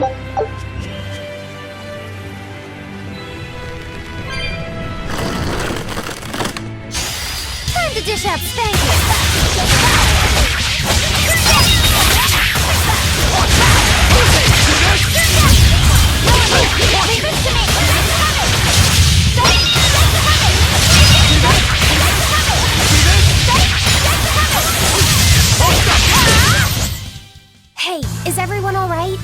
Time to dish out spanking! Hey, is everyone all right?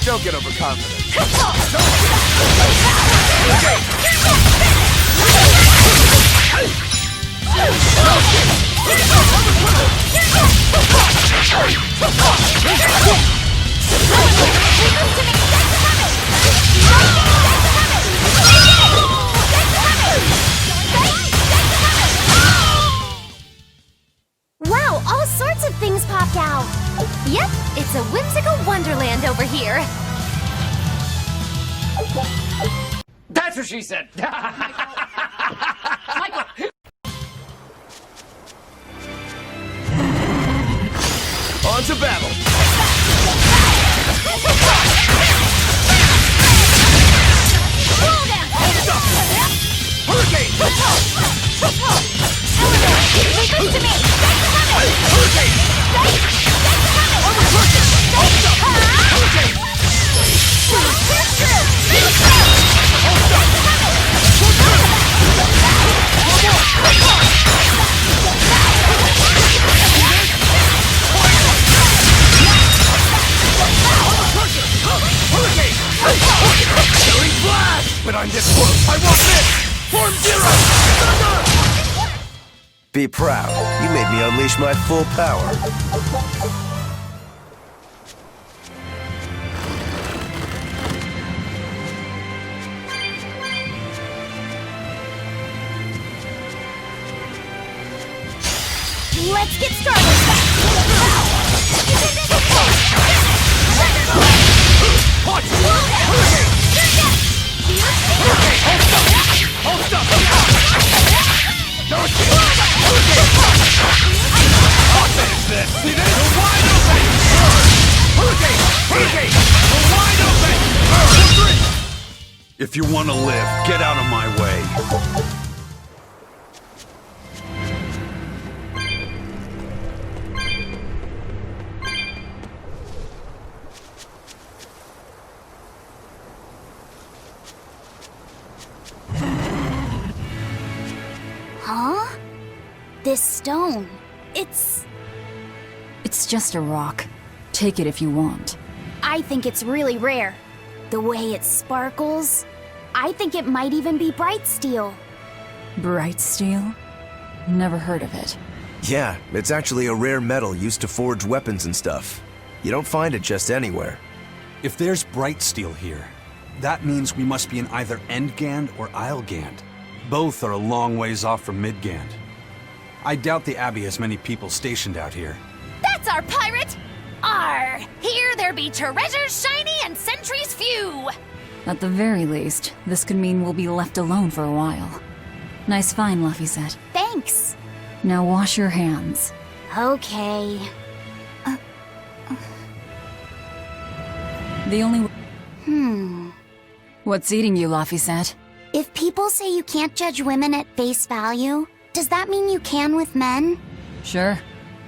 Don't get overconfident. Wow, all sorts of things popped out. Yep, it's a whimsical wonderland over here. That's what she said! Michael! On to battle! Hurricane! Listen to me! Hurricane! But I'm this close, I won't miss! Form Zero! Thunder! Be proud. You made me unleash my full power. Let's get started! If you want to live, get out of my way. Huh? This stone, it's just a rock. Take it if you want. I think it's really rare. The way it sparkles. I think it might even be bright steel. Bright steel? Never heard of it. Yeah, it's actually a rare metal used to forge weapons and stuff. You don't find it just anywhere. If there's bright steel here, that means we must be in either Endgand or Islegand. Both are a long ways off from Midgand. I doubt the Abbey has many people stationed out here. That's our pirate! Arr! Here there be treasures shiny and sentries few! At the very least, this could mean we'll be left alone for a while. Nice find, Laphicet. Thanks. Now wash your hands. Okay. The only... What's eating you, Laphicet? If people say you can't judge women at face value, does that mean you can with men? Sure.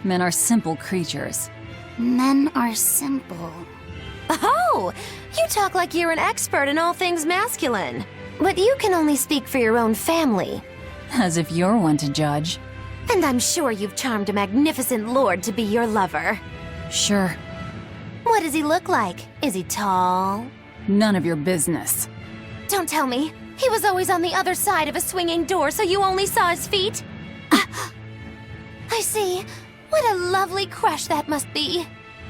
Men are simple creatures. Men are simple. Oh! You talk like you're an expert in all things masculine. But you can only speak for your own family. As if you're one to judge. And I'm sure you've charmed a magnificent lord to be your lover. Sure. What does he look like? Is he tall? None of your business. Don't tell me. He was always on the other side of a swinging door, so you only saw his feet? I see. What a lovely crush that must be.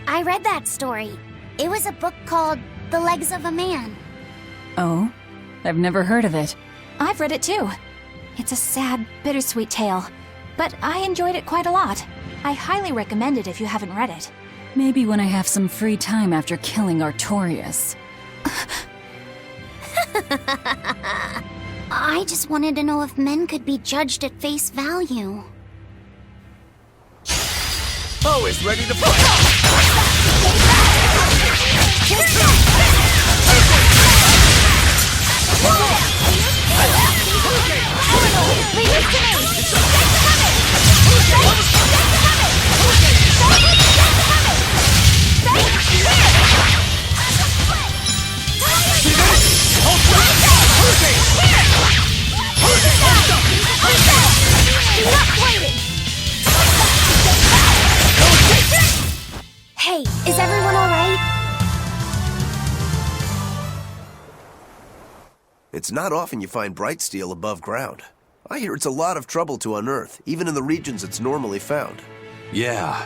I read that story. It was a book called The Legs of a Man. Oh? I've never heard of it. I've read it too. It's a sad, bittersweet tale. but I enjoyed it quite a lot. I highly recommend it if you haven't read it. Maybe when I have some free time after killing Artorias. I just wanted to know if men could be judged at face value. Always ready to fight! Hey, is everyone alright? It's not often you find bright steel above ground. I hear it's a lot of trouble to unearth, even in the regions it's normally found. Yeah.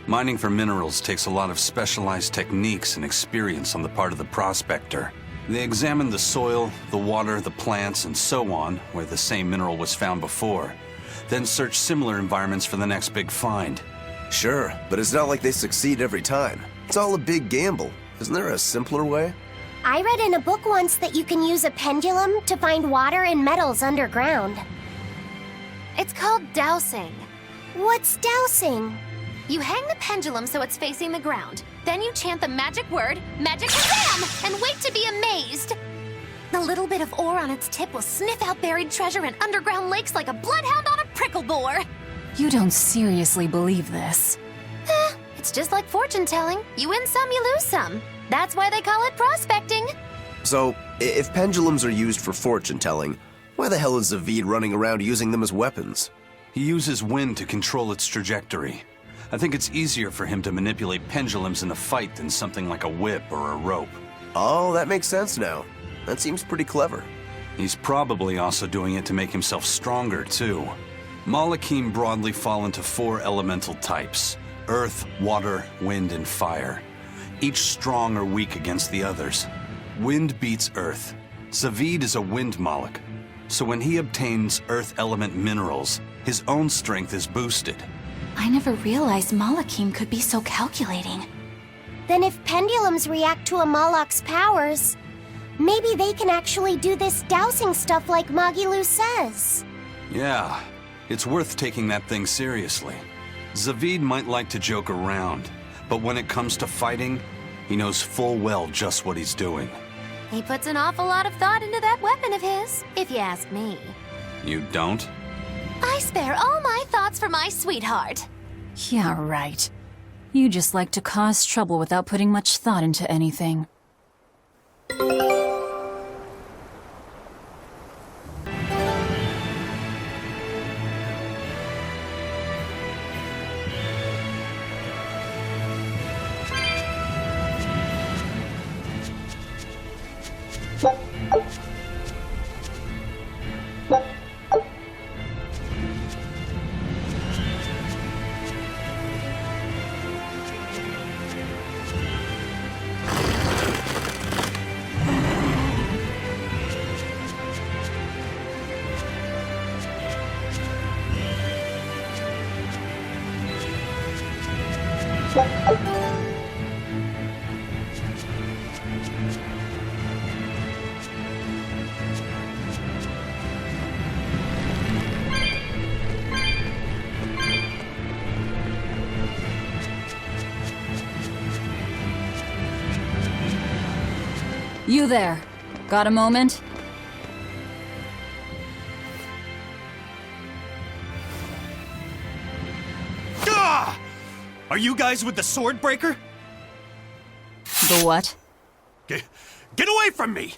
Mining for minerals takes a lot of specialized techniques and experience on the part of the prospector. They examine the soil, the water, the plants, and so on, where the same mineral was found before. Then search similar environments for the next big find. Sure, but it's not like they succeed every time. It's all a big gamble. Isn't there a simpler way? I read in a book once that you can use a pendulum to find water and metals underground. It's called dowsing. What's dowsing? You hang the pendulum so it's facing the ground. Then you chant the magic word, Magic Kazam, and wait to be amazed. The little bit of ore on its tip will sniff out buried treasure in underground lakes like a bloodhound on a prickle bore. You don't seriously believe this. It's just like fortune telling. You win some, you lose some. That's why they call it prospecting. So, if pendulums are used for fortune telling, why the hell is Zavid running around using them as weapons? He uses wind to control its trajectory. I think it's easier for him to manipulate pendulums in a fight than something like a whip or a rope. Oh, that makes sense now. That seems pretty clever. He's probably also doing it to make himself stronger, too. Malakim broadly fall into 4 elemental types: earth, water, wind, and fire. Each strong or weak against the others. Wind beats earth. Zavid is a wind Moloch, so when he obtains earth element minerals, his own strength is boosted. I never realized Malakim could be so calculating. Then if pendulums react to a Moloch's powers, maybe they can actually do this dowsing stuff like Magilu says. Yeah, it's worth taking that thing seriously. Zavid might like to joke around, but when it comes to fighting, he knows full well just what he's doing. He puts an awful lot of thought into that weapon of his, if you ask me. You don't? I spare all my thoughts for my sweetheart. Yeah, right. You just like to cause trouble without putting much thought into anything. You there. Got a moment? Gah! Are you guys with the sword breaker? The what? Get away from me!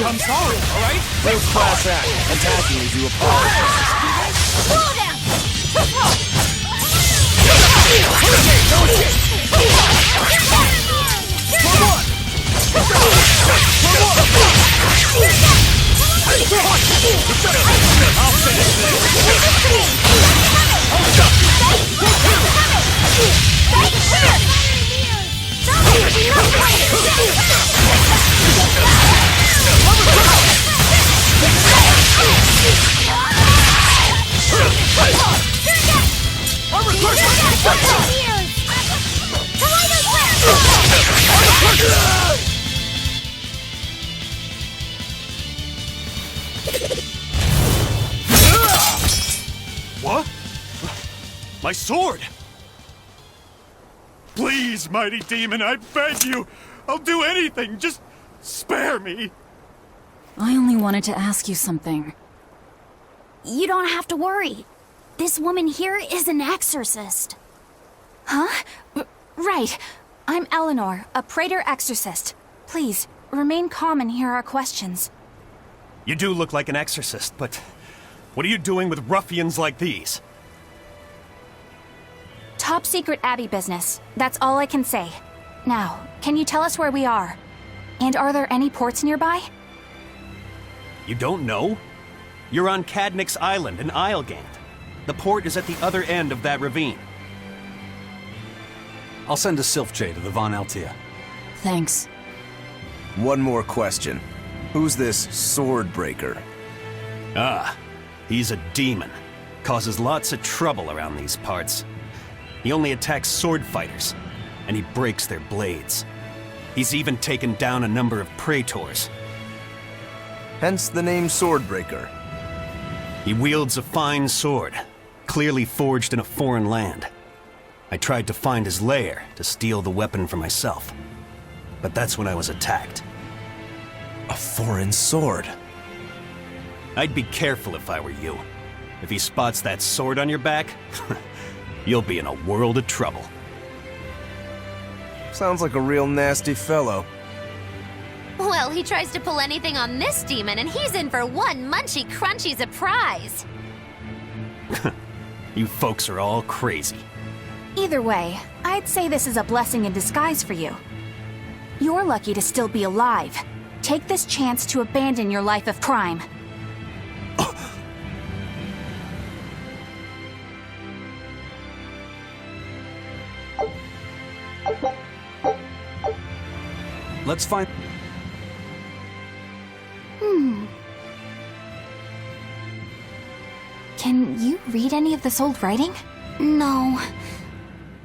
I'm sorry, alright? Real class act. Attacking as you apologize. Slow down! I'll finish this! What? My sword! Please, mighty demon, I beg you! I'll do anything, just spare me! I only wanted to ask you something. You don't have to worry. This woman here is an exorcist. Huh? Right. I'm Eleanor, a Praetor exorcist. Please, remain calm and hear our questions. You do look like an exorcist, but what are you doing with ruffians like these? Top secret Abbey business. That's all I can say. Now, can you tell us where we are? And are there any ports nearby? You don't know? You're on Cadnix Island in Islegand. The port is at the other end of that ravine. I'll send a Sylph-J to the Von Altea. Thanks. One more question. Who's this sword breaker? Ah, he's a demon. Causes lots of trouble around these parts. He only attacks sword fighters, and he breaks their blades. He's even taken down a number of praetors. Hence the name Swordbreaker. He wields a fine sword, clearly forged in a foreign land. I tried to find his lair to steal the weapon for myself, but that's when I was attacked. A foreign sword. I'd be careful if I were you. If he spots that sword on your back, you'll be in a world of trouble. Sounds like a real nasty fellow. Well, he tries to pull anything on this demon, and he's in for one munchy crunchy surprise. You folks are all crazy. Either way, I'd say this is a blessing in disguise for you. You're lucky to still be alive. Take this chance to abandon your life of crime. Let's find... Can you read any of this old writing? No.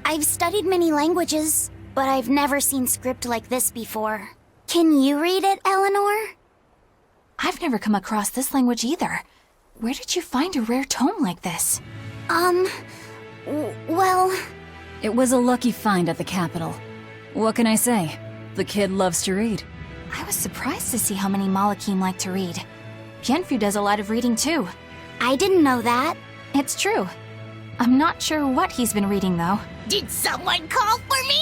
I've studied many languages, but I've never seen script like this before. Can you read it, Eleanor? I've never come across this language either. Where did you find a rare tome like this? Well... It was a lucky find at the capital. What can I say? The kid loves to read. I was surprised to see how many Malakim like to read. Bienfu does a lot of reading too. I didn't know that. It's true. I'm not sure what he's been reading though. Did someone call for me?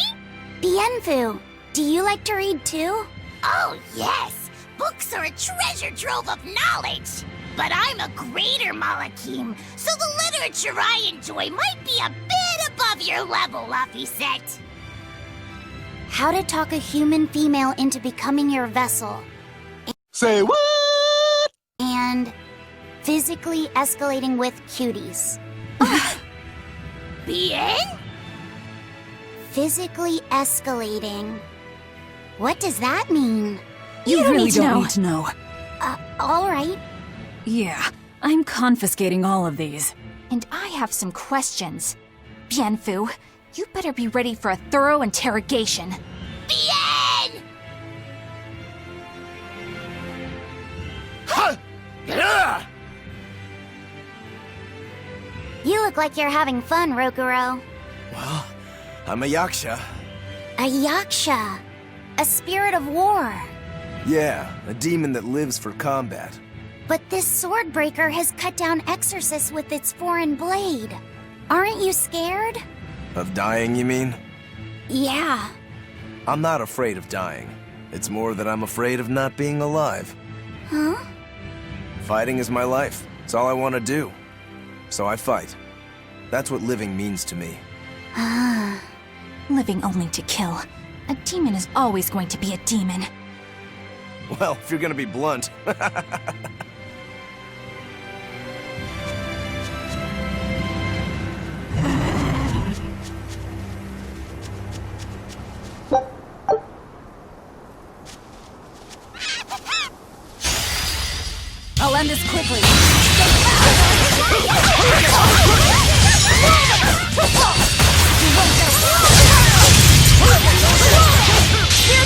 Bienfu, do you like to read too? Oh, yes. Books are a treasure trove of knowledge. But I'm a greater Malakim, so the literature I enjoy might be a bit above your level, Laphicet. How to talk a human female into becoming your vessel. Say what? And physically escalating with cuties. Bien? Physically escalating. What does that mean? You don't really need to don't know. need to know. Alright. Yeah, I'm confiscating all of these. And I have some questions. Bienfu, you better be ready for a thorough interrogation. Bien! You look like you're having fun, Rokuro. Well, I'm a yaksha. A yaksha. A spirit of war. Yeah, a demon that lives for combat. But this sword breaker has cut down exorcists with its foreign blade. Aren't you scared? Of dying, you mean? Yeah. I'm not afraid of dying. It's more that I'm afraid of not being alive. Huh? Fighting is my life. It's all I want to do. So I fight. That's what living means to me. Ah. Living only to kill. A demon is always going to be a demon. Well, if you're gonna be blunt. I'll end this quickly. Here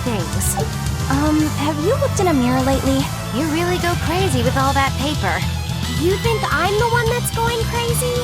things. Have you looked in a mirror lately? You really go crazy with all that paper. You think I'm the one that's going crazy?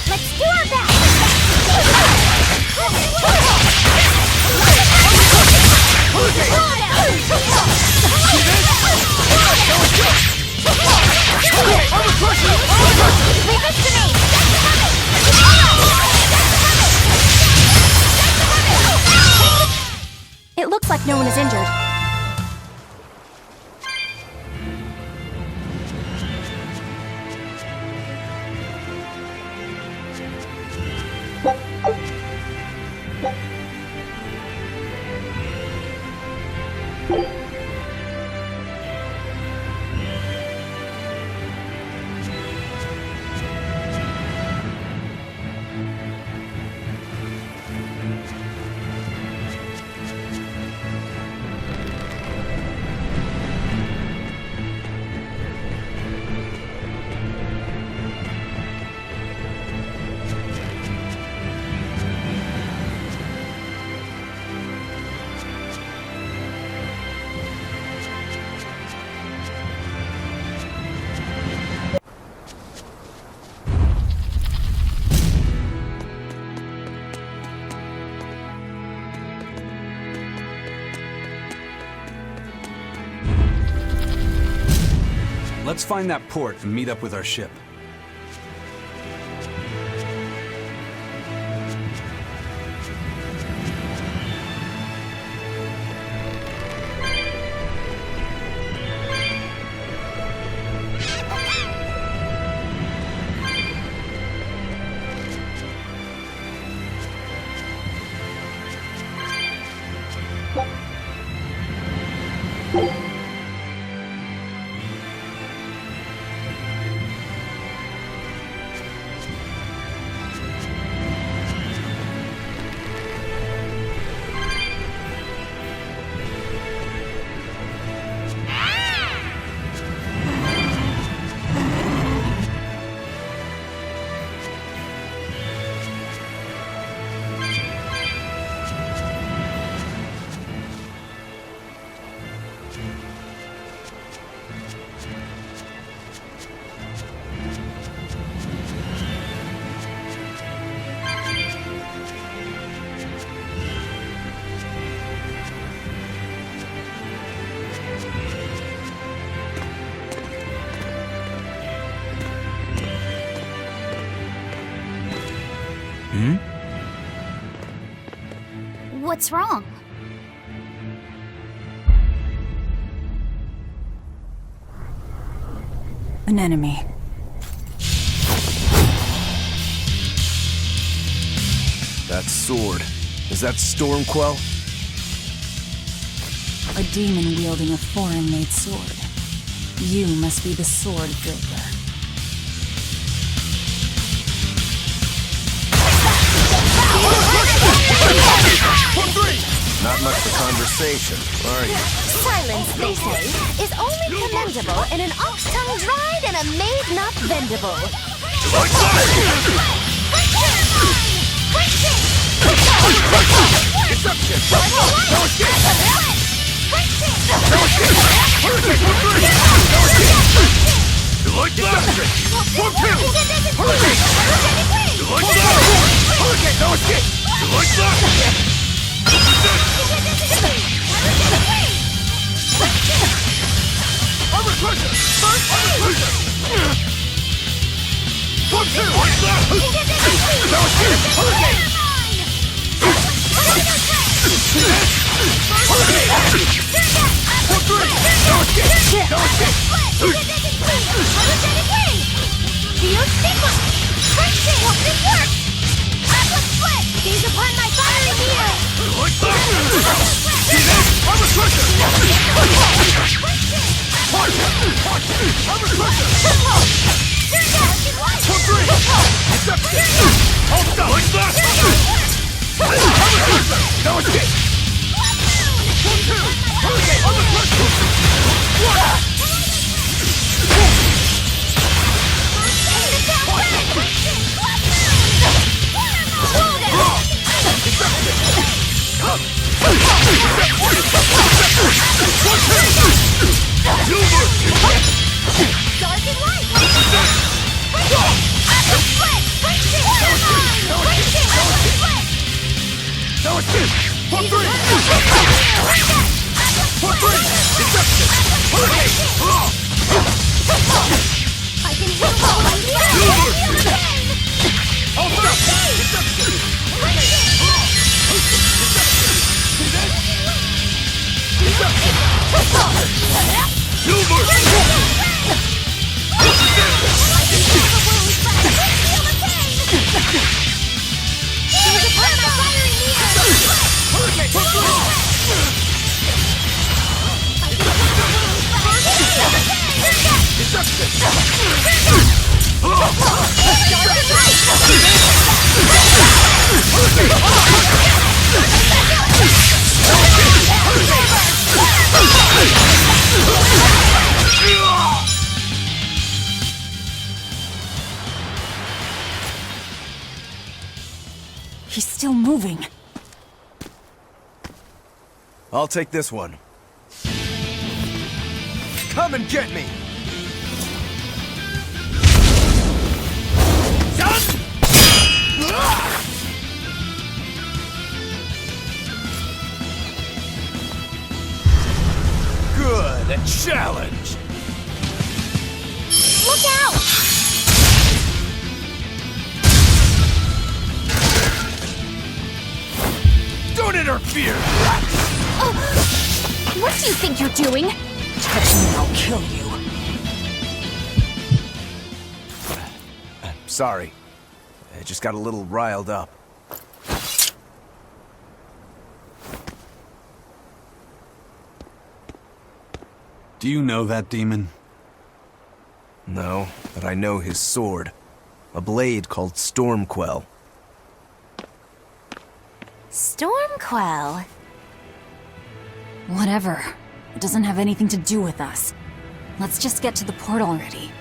Let's do our best! Leave it to me! It looks like no one is injured. Let's find that port and meet up with our ship. What's wrong? An enemy. That sword. Is that Stormquell? A demon wielding a foreign-made sword. You must be the sword builder. Not much for conversation, are you? Silence, they say, is only commendable in an ox tongue dried and a maid not bendable. like that! Form 2! Hurricane! You like that! Hurricane, no escape! You like that! Armor pressure! Armor pressure! Form 2! Like that! No escape! Hurricane! No escape! He's still moving. I'll take this one. Come and get me! Good, a challenge! Look out! Don't interfere! What do you think you're doing? Touch me and I'll kill you. Sorry. I just got a little riled up. Do you know that demon? No, but I know his sword. A blade called Stormquell. Stormquell. Whatever. It doesn't have anything to do with us. Let's just get to the port already.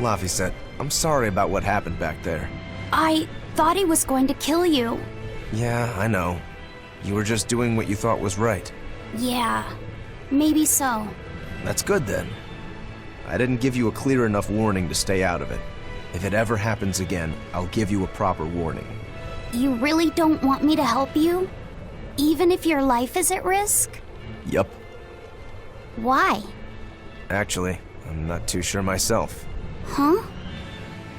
Laphicet, I'm sorry about what happened back there. I thought he was going to kill you. Yeah, I know. You were just doing what you thought was right. Yeah, maybe so. That's good then. I didn't give you a clear enough warning to stay out of it. If it ever happens again, I'll give you a proper warning. You really don't want me to help you? Even if your life is at risk? Yup. Why? Actually, I'm not too sure myself. Huh?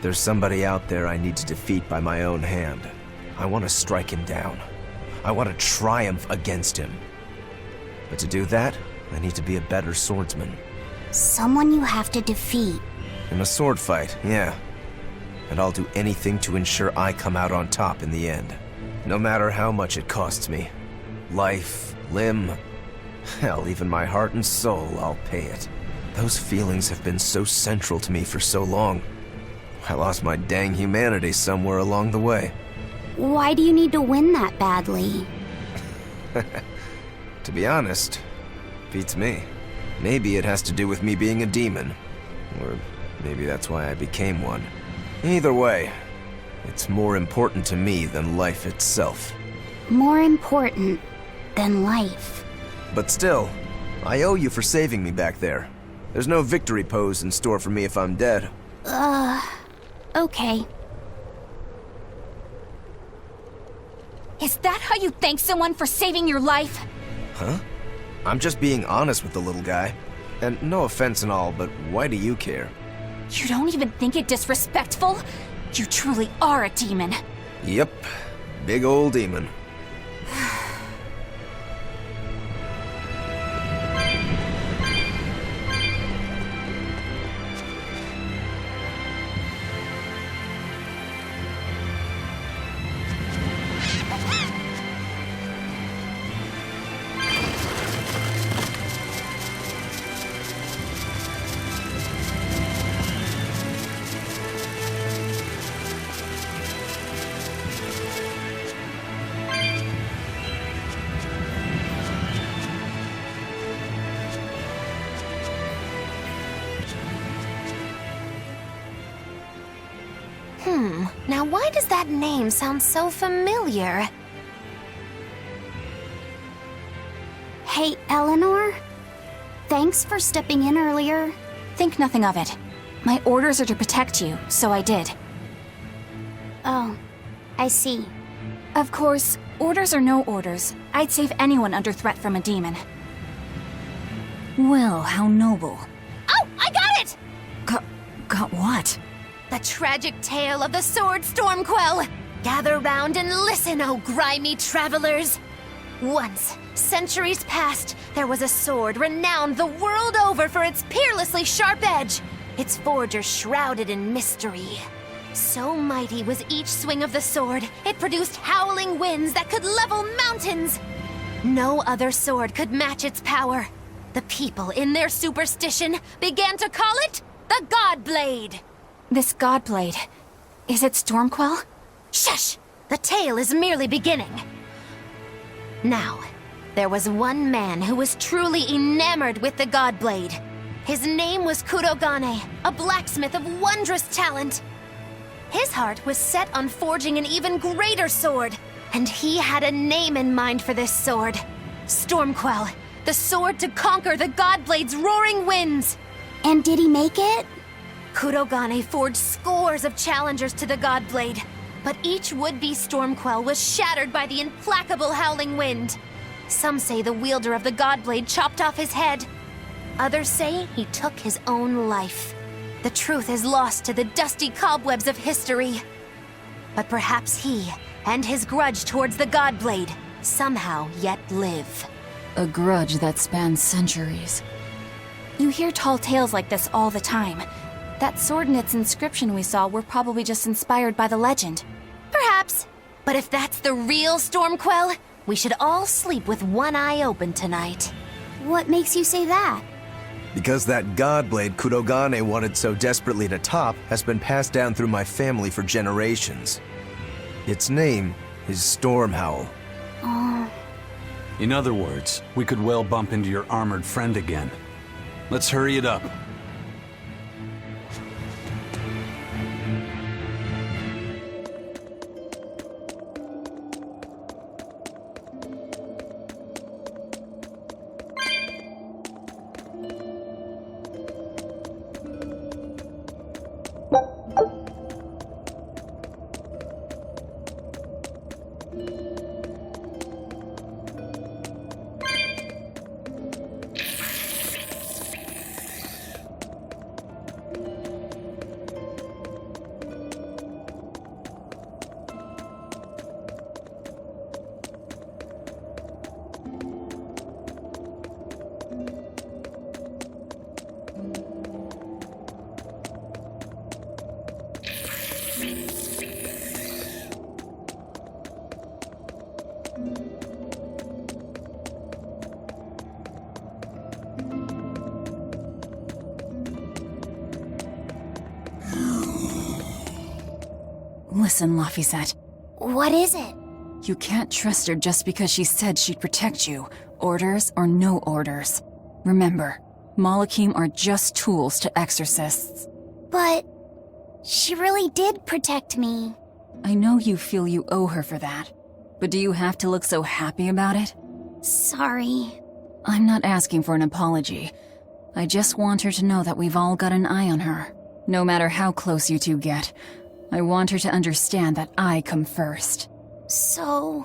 There's somebody out there I need to defeat by my own hand. I want to strike him down. I want to triumph against him. But to do that, I need to be a better swordsman. Someone you have to defeat. In a sword fight, yeah. And I'll do anything to ensure I come out on top in the end. No matter how much it costs me. Life, limb, hell, even my heart and soul, I'll pay it. Those feelings have been so central to me for so long. I lost my dang humanity somewhere along the way. Why do you need to win that badly? To be honest, beats me. Maybe it has to do with me being a demon. Or maybe that's why I became one. Either way, it's more important to me than life itself. More important than life. But still, I owe you for saving me back there. There's no victory pose in store for me if I'm dead. Okay. Is that how you thank someone for saving your life? Huh? I'm just being honest with the little guy. And no offense and all, but why do you care? You don't even think it disrespectful? You truly are a demon. Yep. Big old demon. Now why does that name sound so familiar? Hey, Eleanor? Thanks for stepping in earlier. Think nothing of it. My orders are to protect you, so I did. Oh, I see. Of course, orders or no orders, I'd save anyone under threat from a demon. Well, how noble. Oh, I got it! Got what? The tragic tale of the sword Stormquell. Gather round and listen, oh grimy travelers. Once, centuries past, there was a sword renowned the world over for its peerlessly sharp edge, its forger shrouded in mystery. So mighty was each swing of the sword, it produced howling winds that could level mountains. No other sword could match its power. The people, in their superstition, began to call it the God Blade. This Godblade, is it Stormquell? Shush! The tale is merely beginning. Now, there was one man who was truly enamored with the Godblade. His name was Kurogane, a blacksmith of wondrous talent. His heart was set on forging an even greater sword, and he had a name in mind for this sword. Stormquell, the sword to conquer the Godblade's roaring winds. And did he make it? Kurogane forged scores of challengers to the Godblade, but each would-be Stormquell was shattered by the implacable howling wind. Some say the wielder of the Godblade chopped off his head. Others say he took his own life. The truth is lost to the dusty cobwebs of history. But perhaps he, and his grudge towards the Godblade, somehow yet live. A grudge that spans centuries. You hear tall tales like this all the time. That sword and its inscription we saw were probably just inspired by the legend. Perhaps. But if that's the real Stormquell, we should all sleep with one eye open tonight. What makes you say that? Because that Godblade Kurogane wanted so desperately to top has been passed down through my family for generations. Its name is Stormhowl. In other words, we could well bump into your armored friend again. Let's hurry it up. Listen, Laphicet. What is it? You can't trust her just because she said she'd protect you, orders or no orders. Remember, Malakim are just tools to exorcists. But she really did protect me. I know you feel you owe her for that, but do you have to look so happy about it? Sorry. I'm not asking for an apology. I just want her to know that we've all got an eye on her. No matter how close you two get, I want her to understand that I come first. So,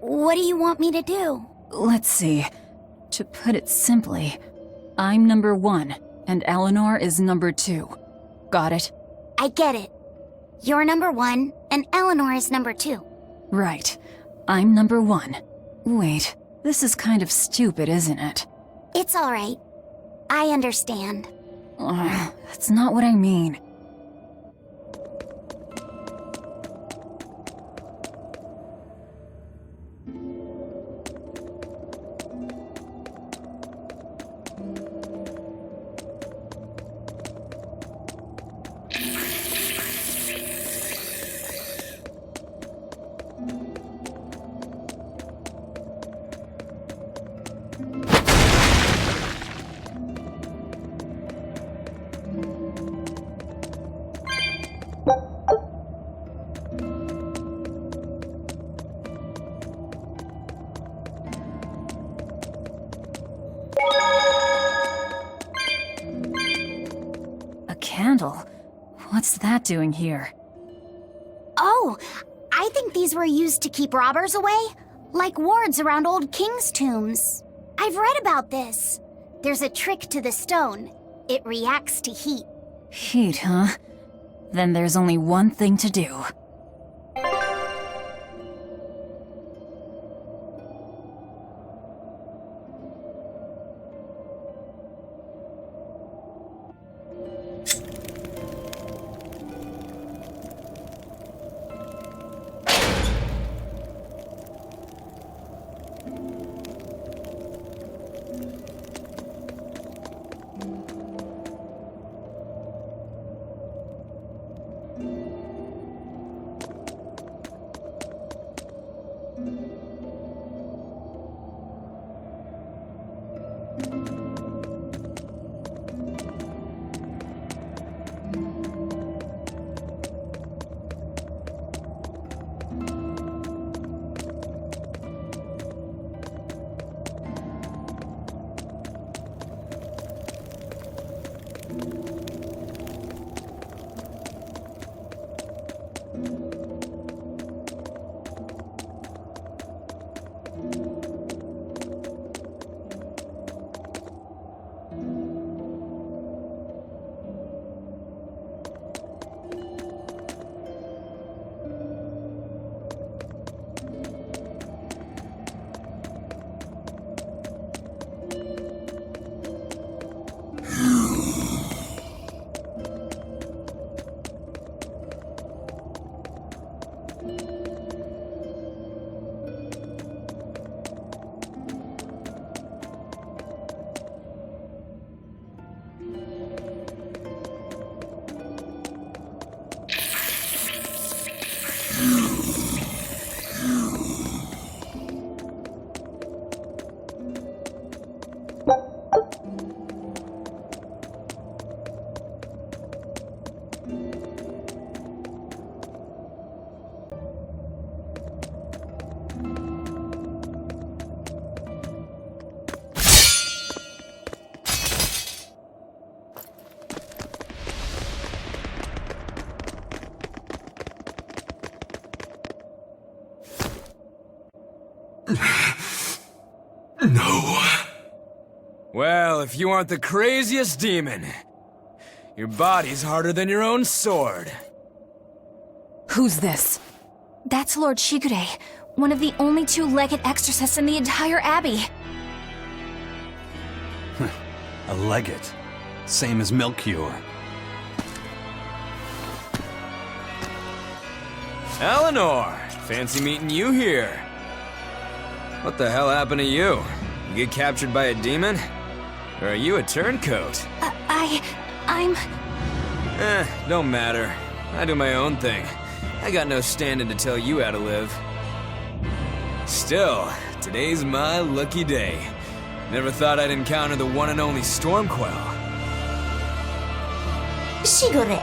what do you want me to do? Let's see. To put it simply, I'm number 1, and Eleanor is number 2. Got it? I get it. You're number 1, and Eleanor is number 2. Right. I'm number 1. Wait, this is kind of stupid, isn't it? It's alright. I understand. That's not what I mean. Candle? What's that doing here? Oh, I think these were used to keep robbers away, like wards around old kings' tombs. I've read about this. There's a trick to the stone. It reacts to heat. Heat, huh? Then there's only one thing to do. No. Well, if you aren't the craziest demon, your body's harder than your own sword. Who's this? That's Lord Shigure, one of the only two-legged exorcists in the entire abbey. A legate. Same as Melchior. Eleanor! Fancy meeting you here. What the hell happened to you? You get captured by a demon? Or are you a turncoat? I'm... Don't matter. I do my own thing. I got no standing to tell you how to live. Still, today's my lucky day. Never thought I'd encounter the one and only Stormquell. Shigure,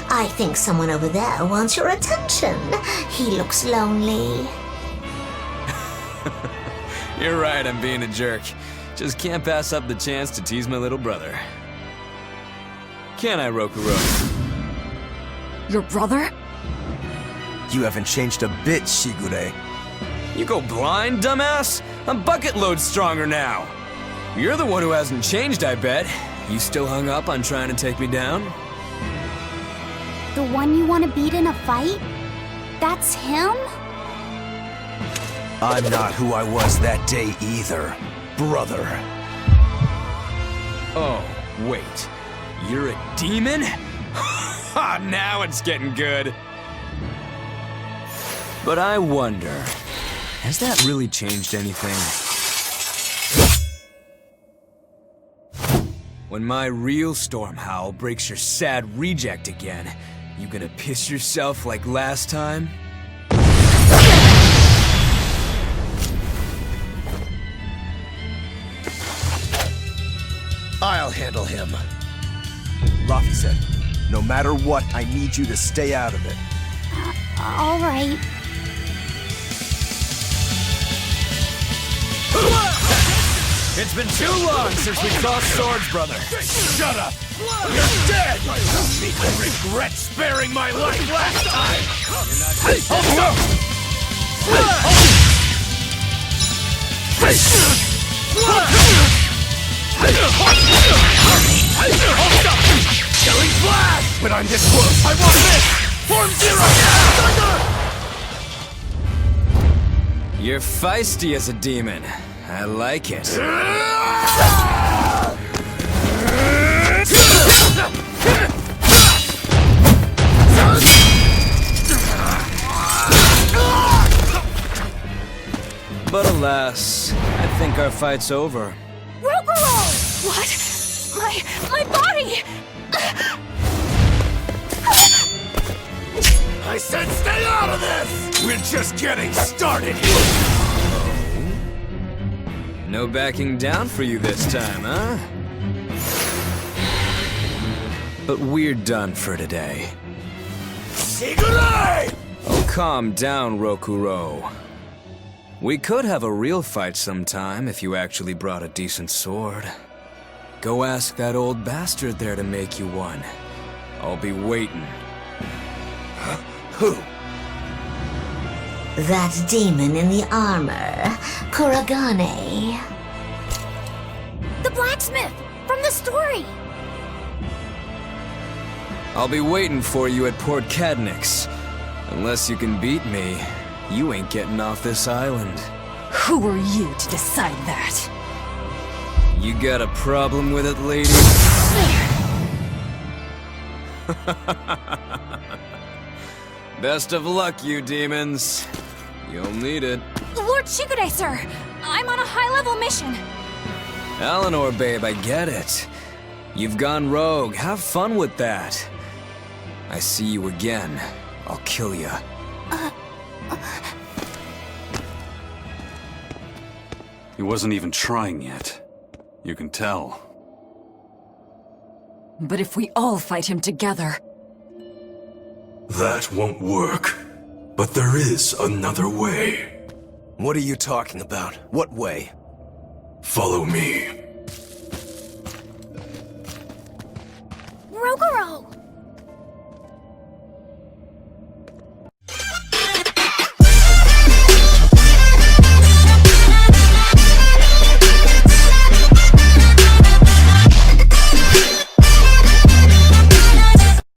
I think someone over there wants your attention. He looks lonely. You're right, I'm being a jerk. Just can't pass up the chance to tease my little brother. Can I, Rokuro? Your brother? You haven't changed a bit, Shigure. You go blind, dumbass? I'm bucket load stronger now. You're the one who hasn't changed, I bet. You still hung up on trying to take me down? The one you want to beat in a fight? That's him? I'm not who I was that day either, brother. Oh, wait. You're a demon? Ha! Now it's getting good. But I wonder, has that really changed anything? When my real storm howl breaks your sad reject again, you gonna piss yourself like last time? I'll handle him. Laffy said, no matter what, I need you to stay out of it. All right. It's been too long since we crossed swords, brother. Shut up! You're dead! I regret sparing my life last time! Killing flash! But I'm this close! I want this! Form zero! You're feisty as a demon. I like it. But alas, I think our fight's over. Rokuro! What? My body! I said stay out of this! We're just getting started! No backing down for you this time, huh? But we're done for today. Shigure! Oh, calm down, Rokuro. We could have a real fight sometime if you actually brought a decent sword. Go ask that old bastard there to make you one. I'll be waiting. Who? That demon in the armor, Kuragane. The blacksmith from the story. I'll be waiting for you at Port Cadnix. Unless you can beat me, you ain't getting off this island. Who are you to decide that? You got a problem with it, lady? Best of luck, you demons. You'll need it. Lord Shigure, sir! I'm on a high-level mission. Eleanor, babe, I get it. You've gone rogue. Have fun with that. I see you again. I'll kill you. He wasn't even trying yet. You can tell. But if we all fight him together... That won't work. But there is another way. What are you talking about? What way? Follow me.